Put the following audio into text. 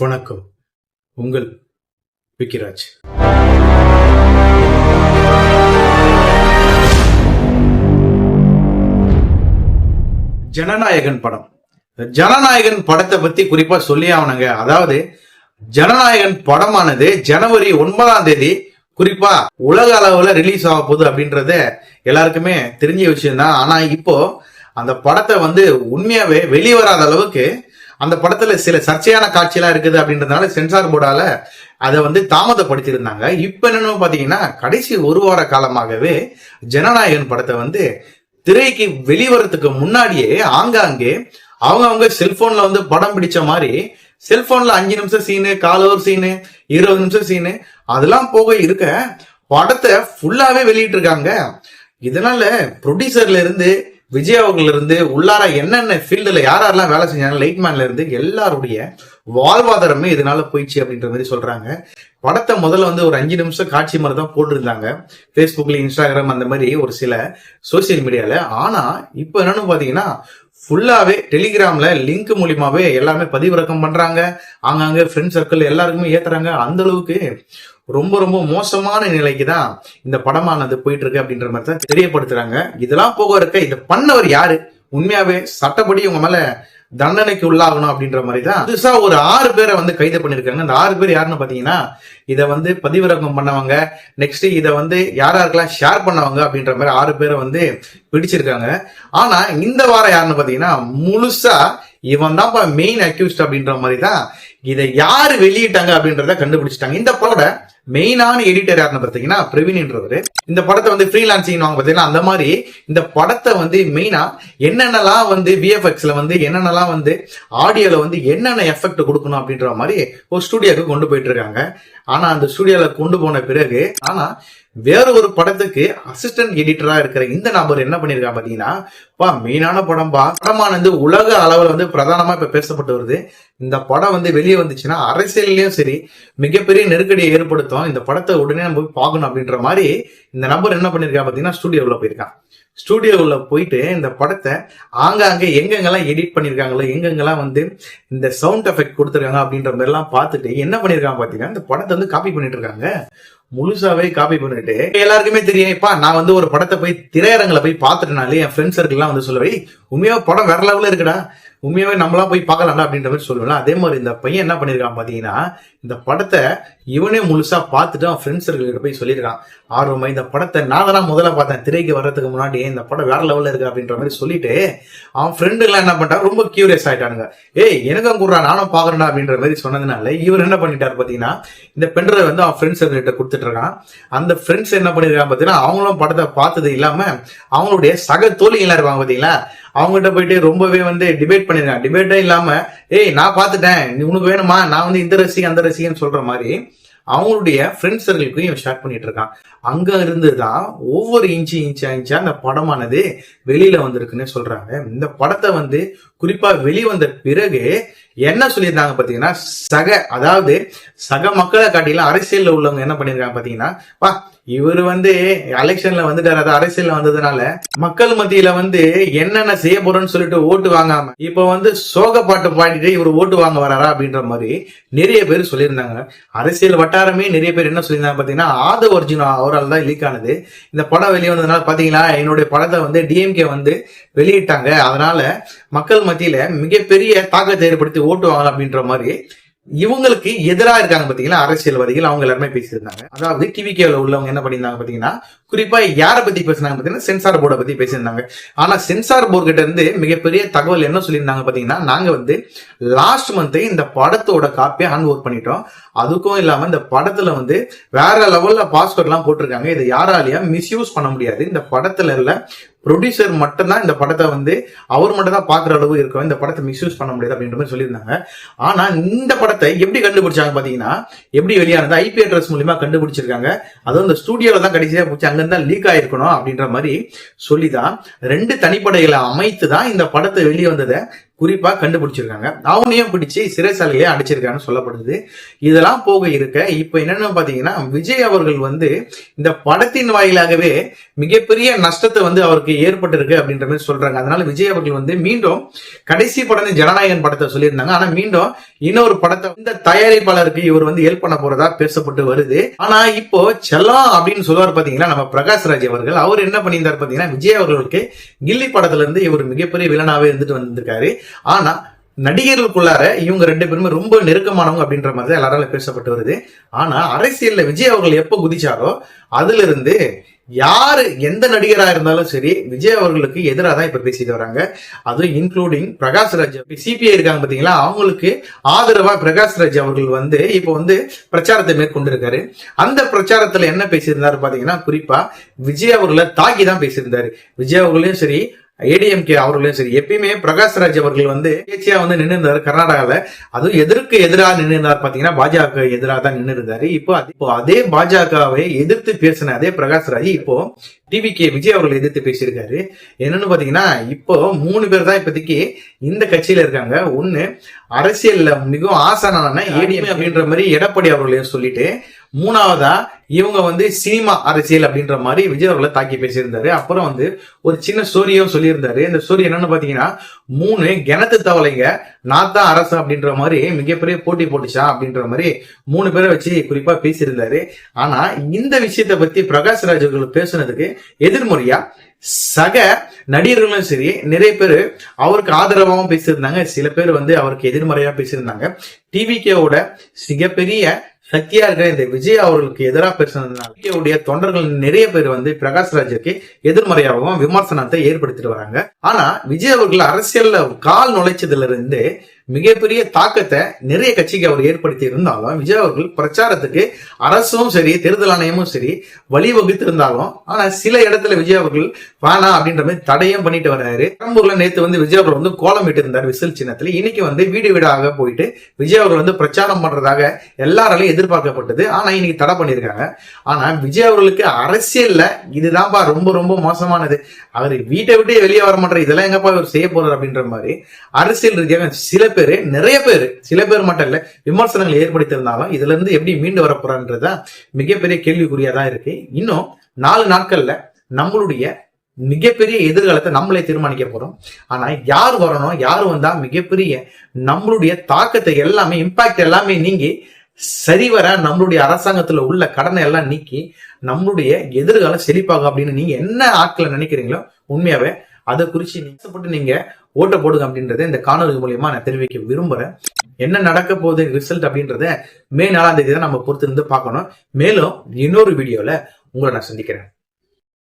வணக்கம். உங்கள் விக்கிராஜ். ஜனநாயகன் படம். ஜனநாயகன் படத்தை பத்தி குறிப்பா சொல்லி ஆகணுங்க. அதாவது ஜனநாயகன் படமானது ஜனவரி 9 குறிப்பா உலக அளவுல ரிலீஸ் ஆக போகுது அப்படின்றத எல்லாருக்குமே தெரிஞ்ச விஷயம் தான். ஆனா இப்போ அந்த படத்தை உண்மையாவே வெளிவராத அளவுக்கு அந்த படத்துல சில சர்ச்சையான காட்சியெல்லாம் இருக்குது அப்படின்றதுனால சென்சார் போர்டால அதை தாமதப்படுத்தி இருந்தாங்க. இப்ப என்னன்னு பாத்தீங்கன்னா கடைசி ஒரு வார காலமாகவே ஜனநாயகன் படத்தை திரைக்கு வெளிவரத்துக்கு முன்னாடியே ஆங்காங்கே அவங்க செல்போன்ல படம் பிடிச்ச மாதிரி செல்போன்ல 5 நிமிஷம் சீனு, 1/4 சீனு, 20 நிமிஷம் சீனு அதெல்லாம் போக இருக்க படத்தை ஃபுல்லாவே வெளியிட்டு இருக்காங்க. இதனால ப்ரொடியூசர்ல இருந்து விஜய் அவர்கள் இருந்து உள்ளார என்னென்ன ஃபீல்டுல யாரெல்லாம் வேலை செஞ்சாங்க, லைட்மேன்ல இருந்து எல்லாருடைய வாழ்வாதாரமே இதனால போயிடுச்சு அப்படின்ற மாதிரி சொல்றாங்க. படத்தை முதல்ல ஒரு 5 நிமிஷம் காட்சி மாதிரி தான் போட்டிருந்தாங்க பேஸ்புக்ல, இன்ஸ்டாகிராம் அந்த மாதிரி ஒரு சில சோசியல் மீடியால. ஆனா இப்ப என்னன்னு பாத்தீங்கன்னா ஃபுல்லாவே டெலிகிராம்ல லிங்க் மூலியமாவே எல்லாமே பதிவிறக்கம் பண்றாங்க. ஆங்காங்க ஃப்ரெண்ட் சர்க்கிள் எல்லாருக்குமே ஏத்துறாங்க. அந்த அளவுக்கு ரொம்ப ரொம்ப மோசமான நிலைக்கு தான் இந்த படமானது போயிட்டு இருக்கு அப்படின்ற மாதிரி தான் தெரியப்படுத்துறாங்க. இதெல்லாம் போக இருக்க இதை பண்ணவர் யாரு, உண்மையாவே சட்டப்படி உங்க மேல தண்டனைக்கு உள்ளாகணும் அப்படின்ற மாதிரி தான் புதுசா ஒரு 6 பேரை கைது பண்ணிருக்காங்க. அந்த 6 பேர் யாருன்னு பாத்தீங்கன்னா இதை பதிவிறக்கம் பண்ணவங்க, நெக்ஸ்ட் இதை யாராருக்கெல்லாம் ஷேர் பண்ணவங்க அப்படின்ற மாதிரி 6 பேரை பிடிச்சிருக்காங்க. ஆனா இந்த வாரம் யாருன்னு பாத்தீங்கன்னா முழுசா இவன் தான் மெயின் அக்யூஸ்ட் அப்படின்ற மாதிரி தான் இதை யாரு வெளியிட்டாங்க அப்படின்றத கண்டுபிடிச்சிட்டாங்க. இந்த படோட மெயினான எடிட்டர் யாருன்னு பாத்தீங்கன்னா பிரவீன்ன்றவரு. இந்த படத்தை ஃப்ரீலான்சிங் வாங்க பாத்தீங்கன்னா அந்த மாதிரி இந்த படத்தை மெயினா என்னென்னலாம் விஎஃப்எக்ஸ்ல என்னென்னலாம் ஆடியோல என்னென்ன எஃபெக்ட் கொடுக்கணும் அப்படின்ற மாதிரி ஒரு ஸ்டுடியோக்கு கொண்டு போயிட்டு இருக்காங்க. ஆனா அந்த ஸ்டுடியோல கொண்டு போன பிறகு வேற ஒரு படத்துக்கு அசிஸ்டன்ட் எடிட்டரா இருக்கிற இந்த நபர் என்ன பண்ணிருக்கா பாத்தீங்கன்னா, மெயினான படமானது உலக அளவுல பிரதானமா இப்ப பேசப்பட்டு வருது. இந்த படம் வெளியே வந்துச்சுன்னா அரசியல்லயும் சரி மிகப்பெரிய நெருக்கடியை ஏற்படுத்தும். இந்த படத்தை உடனே நம்ம போய் பார்க்கணும் அப்படின்ற மாதிரி இந்த நபர் என்ன பண்ணிருக்கா பாத்தீங்கன்னா ஸ்டுடியோவுல போயிருக்கான். ஸ்டுடியோவுல போயிட்டு இந்த படத்தை ஆங்காங்க எங்கெங்கெல்லாம் எடிட் பண்ணிருக்காங்களோ, எங்கெங்கெல்லாம் இந்த சவுண்ட் எஃபெக்ட் கொடுத்துருக்காங்க அப்படின்ற மாதிரி எல்லாம் பார்த்துட்டு என்ன பண்ணிருக்காங்க பாத்தீங்கன்னா இந்த படத்தை காப்பி பண்ணிட்டு இருக்காங்க. முழுசாவே காப்பி பண்ணிட்டு எல்லாருக்குமே தெரியும். நான் ஒரு படத்தை போய் திரையரங்கில போய் பார்த்துட்டனாலே என் ஃப்ரெண்ட்ஸ் சர்க்கிள் எல்லாம் சொல்லுவேன், உண்மையாவே படம் வேற லெவல்ல இருக்குடா, உண்மையாவே நம்மளா போய் பார்க்கலாம்டா அப்படின்ற மாதிரி சொல்லுவேன். அதே மாதிரி இந்த பையன் என்ன பண்ணிருக்கான் பாத்தீங்கன்னா இந்த படத்தை இவனே முழுசா பார்த்துட்டு அவன் ஃப்ரெண்ட்ஸ் சர்க்கிள் போய் சொல்லியிருக்கான் ஆர்வமா, இந்த படத்தை நான் தான் முதல்ல பார்த்தேன் திரைக்கு வர்றதுக்கு முன்னாடி, இந்த படம் வேற லெவல்ல இருக்கு அப்படின்ற மாதிரி சொல்லிட்டு அவன் ஃப்ரெண்டு எல்லாம் என்ன பண்ணிட்டாங்க, ரொம்ப கியூரியஸ் ஆயிட்டானுங்க. எனக்கும் கூடுறா நானும் பாக்குறேன்டா அப்படின்ற மாதிரி சொன்னதுனால இவர் என்ன பண்ணிட்டாரு பாத்தீங்கன்னா இந்த பென்ட்ரைவ் அவன் ஃப்ரெண்ட்ஸ் சர்க்கிள்கிட்ட கொடுத்துட்டு இருக்கான். அந்த ஃப்ரெண்ட்ஸ் என்ன பண்ணிருக்காங்க பாத்தீங்கன்னா அவங்களும் படத்தை பார்த்தது இல்லாம அவங்களுடைய சக தோழிகளா இருப்பாங்க பாத்தீங்களா, அவங்ககிட்ட போயிட்டு ரொம்பவே டிபேட் பண்ணிருக்காங்க. டிபேட்டே இல்லாம நான் பாத்துட்டேன், உனக்கு வேணுமா, நான் இந்த ரசிகன் அந்த ரசிகன் சொல்ற மாதிரி அவங்களுடைய ஃப்ரெண்ட்ஸ் சர்க்கிளுக்கும் இவன் ஷேர் பண்ணிட்டு இருக்கான். அங்க இருந்துதான் ஒவ்வொரு இன்ச்சா அந்த படமானது வெளியில வந்திருக்குன்னு சொல்றாங்க. இந்த படத்தை குறிப்பா வெளிவந்த பிறகு என்ன சொல்லியிருந்தாங்க பாத்தீங்கன்னா அதாவது சக மக்களை காட்டிலும் அரசியல்ல உள்ளவங்க என்ன பண்ணிருக்காங்க பாத்தீங்கன்னா, இவரு எலெக்ஷன்ல வந்துட்டாரு, அது அரசியல்ல வந்ததுனால மக்கள் மத்தியில என்னென்ன செய்ய போறோம்னு சொல்லிட்டு ஓட்டு வாங்காம இப்ப சோக பாட்டு பாடிட்டு இவர் ஓட்டு வாங்க வராரா அப்படின்ற மாதிரி நிறைய பேர் சொல்லியிருந்தாங்க. அரசியல் வட்டாரமே நிறைய பேர் என்ன சொல்லியிருந்தாங்க பாத்தீங்கன்னா ஆதவ் அர்ஜுனா அவரால் தான் லீக் ஆனது. இந்த படம் வெளியே வந்ததுனால பாத்தீங்களா என்னுடைய படத்தை டிஎம்கே வெளியிட்டாங்க, அதனால மக்கள் மத்தியில மிகப்பெரிய தாக்கத்தை ஏற்படுத்தி ஓட்டு வாங்கலாம் அப்படின்ற மாதிரி இவங்களுக்கு எதிராக இருக்காங்க பாத்தீங்களா அரசியல்வாதிகள், அவங்க எல்லாருமே பேசியிருந்தாங்க. அதாவது டிவிகேல உள்ளவங்க என்ன பண்ணிருந்தாங்க பாத்தீங்கன்னா குறிப்பா யாரை பத்தி பேசினாங்க பாத்தீங்கன்னா சென்சார் போர்டை பத்தி பேசியிருந்தாங்க. ஆனா சென்சார் போர்டு கிட்ட இருந்து மிகப்பெரிய தகவல் என்ன சொல்லியிருந்தாங்க பாத்தீங்கன்னா, நாங்க லாஸ்ட் மந்த் இந்த படத்தோட காப்பியை ஹேண்ட் ஓவர் பண்ணிட்டோம், அதுக்கும் இல்லாம இந்த படத்துல வேற லெவல்ல பாஸ்வேர்ட் எல்லாம் போட்டிருக்காங்க, இதை யாராலையும் மிஸ்யூஸ் பண்ண முடியாது, இந்த படத்துல இல்ல ப்ரொடியூசர் மட்டும்தான் இந்த படத்தை அவர் மட்டும் தான் பாக்குற அளவு இருக்கும், இந்த படத்தை மிஸ்யூஸ் பண்ண முடியாது அப்படின்ற மாதிரி சொல்லியிருந்தாங்க. ஆனா இந்த படத்தை எப்படி கண்டுபிடிச்சாங்க பாத்தீங்கன்னா, எப்படி வெளியானது ஐபி அட்ரஸ் மூலியமா கண்டுபிடிச்சிருக்காங்க. அதுவும் இந்த ஸ்டுடியோல தான் கடைசியா போச்சு, அங்கிருந்தா லீக் ஆயிருக்கணும் அப்படின்ற மாதிரி சொல்லிதான் 2 தனிப்படைகளை அமைத்து தான் இந்த படத்தை வெளியே வந்ததை குறிப்பா கண்டுபிடிச்சிருக்காங்க. அவனையும் பிடிச்சு சிறைசாலையிலே அடைச்சிருக்காங்கன்னு சொல்லப்படுது. இதெல்லாம் போக இருக்க இப்ப என்னன்னு பாத்தீங்கன்னா, விஜய் அவர்கள் வந்து இந்த படத்தின் வாயிலாகவே மிகப்பெரிய நஷ்டத்தை வந்து அவருக்கு ஏற்பட்டிருக்கு அப்படின்ற மாதிரி சொல்றாங்க. அதனால விஜய் அவர்கள் வந்து மீண்டும் கடைசி படம் ஜனநாயகன் படத்தை சொல்லியிருந்தாங்க. ஆனா மீண்டும் இன்னொரு படத்தை இந்த தயாரிப்பாளருக்கு இவர் வந்து ஹெல்ப் பண்ண போறதா பேசப்பட்டு வருது. ஆனா இப்போ செல்லம் அப்படின்னு சொல்லுவார் பாத்தீங்கன்னா நம்ம பிரகாஷ்ராஜ் அவர்கள், அவர் என்ன பண்ணியிருந்தார் பாத்தீங்கன்னா, விஜய் அவர்களுக்கு கில்லி படத்துல இருந்து இவர் மிகப்பெரிய வில்லனாவே இருந்துட்டு வந்திருக்காரு. ஆனா நடிகர்களுக்குள்ளார இவங்க ரெண்டு பேருமே ரொம்ப நெருக்கமானவங்க அப்படின்ற மாதிரி தான் எல்லாராலும் பேசப்பட்டு வருது. ஆனா அரசியல்ல விஜய் அவர்கள் எப்ப குதிச்சாரோ அதுல இருந்து யாரு எந்த நடிகரா இருந்தாலும் சரி விஜய் அவர்களுக்கு எதிராக தான் இப்ப பேசிட்டு வராங்க. அதுவும் இன்க்ளூடிங் பிரகாஷ்ராஜ் சிபிஐ இருக்காங்க பாத்தீங்களா, அவங்களுக்கு ஆதரவா பிரகாஷ்ராஜ் அவர்கள் வந்து இப்ப வந்து பிரச்சாரத்தை மேற்கொண்டிருக்காரு. அந்த பிரச்சாரத்துல என்ன பேசியிருந்தாரு பாத்தீங்கன்னா, குறிப்பா விஜய் அவர்களை தாக்கி தான் பேசியிருந்தாரு. விஜய் அவர்களையும் சரி ஏடிஎம்கே அவர்களையும் சரி எப்பயுமே பிரகாஷ்ராஜ் அவர்கள் வந்து பேச்சியா வந்து நின்று இருந்தாரு கர்நாடகால. அதுவும் எதிராக நின்று இருந்தார் பாத்தீங்கன்னா, பாஜக எதிராக தான் நின்று இருந்தாரு. இப்போ அதே பாஜகவை எதிர்த்து பேசின அதே பிரகாஷ்ராஜ் இப்போ டிவிகே விஜய் அவர்கள் எதிர்த்து பேசியிருக்காரு. என்னன்னு பாத்தீங்கன்னா, இப்போ 3 பேர் தான் இப்போதைக்கு இந்த கட்சியில இருக்காங்க. ஒண்ணு அரசியல்ல மிகவும் ஆசானான ஏடிஎம் அப்படின்ற மாதிரி எடப்பாடி அவர்களையும் சொல்லிட்டு, மூணாவதா இவங்க வந்து சினிமா அரசியல் அப்படின்ற மாதிரி விஜய் அவர்களை தாக்கி பேசியிருந்தாரு. அப்புறம் வந்து ஒரு சின்ன ஸ்டோரியும் சொல்லியிருந்தாரு. இந்த ஸ்டோரி என்னன்னு பாத்தீங்கன்னா, 3 கிணத்து தவளைங்க நான் தான் அரசு அப்படின்ற மாதிரி மிகப்பெரிய போட்டி போட்டுச்சா அப்படின்ற மாதிரி 3 பேரை வச்சு குறிப்பா பேசியிருந்தாரு. ஆனா இந்த விஷயத்தை பத்தி பிரகாஷ்ராஜ் அவர்கள் பேசுனதுக்கு எதிர்மறையா சக நடிகர்களும் சரி நிறைய பேர் அவருக்கு ஆதரவாகவும் பேசியிருந்தாங்க. சில பேர் வந்து அவருக்கு எதிர்மறையா பேசியிருந்தாங்க. டிவிகேவோட மிகப்பெரிய சக்தியா இருக்கிற இந்த விஜய் அவர்களுக்கு எதிராக பேசுனதுனால தொண்டர்கள் நிறைய பேர் வந்து பிரகாஷ்ராஜுக்கு எதிர்மறையாகவும் விமர்சனத்தை ஏற்படுத்திட்டு வராங்க. ஆனா விஜய் அவர்கள் அரசியல்ல கால் நுழைச்சதுல இருந்து மிகப்பெரிய தாக்கத்தை நிறைய கட்சிக்கு அவர் ஏற்படுத்தி இருந்தாலும், விஜய் அவர்கள் பிரச்சாரத்துக்கு அரசும் சரி தேர்தல் ஆணையமும் சரி வழிவகுத்து இருந்தாலும், ஆனா சில இடத்துல விஜய் அவர்கள் வேணாம் அப்படின்ற மாதிரி தடையும் பண்ணிட்டு வர்றாரு. பெரம்பூர்ல நேத்து வந்து விஜய் அவர்கள் வந்து கோலமிட்டு இருந்தார் விசில் சின்னத்துல. இன்னைக்கு வந்து வீடு வீடாக போயிட்டு விஜய் அவர்கள் வந்து பிரச்சாரம் பண்றதாக எல்லாராலையும் எதிர்பார்க்கப்பட்டது. ஆனா இன்னைக்கு தடை பண்ணிருக்காங்க. ஆனா விஜய் அவர்களுக்கு அரசியல்ல இதுதான்ப்பா ரொம்ப ரொம்ப மோசமானது. அவர் வீட்டை விட்டு வெளியே வர மாட்டார், இதெல்லாம் எங்கப்பா இவர் செய்ய போறாரு அப்படின்ற மாதிரி அரசியல் ரீதியாக நிறைய பேர் சில பேர் மட்டும் இல்ல விமர்சனங்கள் ஏற்படுத்தியிருந்தாலும் இதுல இருந்து எப்படி மீண்டு வர போறான்றதா மிகப்பெரிய கேள்விக்குறியாதான் இருக்கு. இன்னும் 4 நாட்கள்ல நம்மளுடைய மிகப்பெரிய எதிர்காலத்தை நம்மளே தீர்மானிக்க போறோம். ஆனா யார் வரணும், யார் வந்தா மிகப்பெரிய நம்மளுடைய தாக்கத்தை எல்லாமே இம்பாக்ட் எல்லாமே நீங்கி சரிவர நம்மளுடைய அரசாங்கத்துல உள்ள கடனை எல்லாம் நீக்கி நம்மளுடைய எதிர்காலம் செழிப்பாகும் அப்படின்னு நீங்க என்ன ஆட்களை நினைக்கிறீங்களோ உண்மையாவே அதை குறிச்சு நீங்க ஓட்ட போடுங்க அப்படின்றத இந்த காணொலி மூலியமா நான் தெரிவிக்க விரும்புறேன். என்ன நடக்க போகுது ரிசல்ட் அப்படின்றத மே 4ஆம் தேதி தான் நம்ம பொறுத்து இருந்து பார்க்கணும். மேலும் இன்னொரு வீடியோல உங்களை நான் சந்திக்கிறேன்.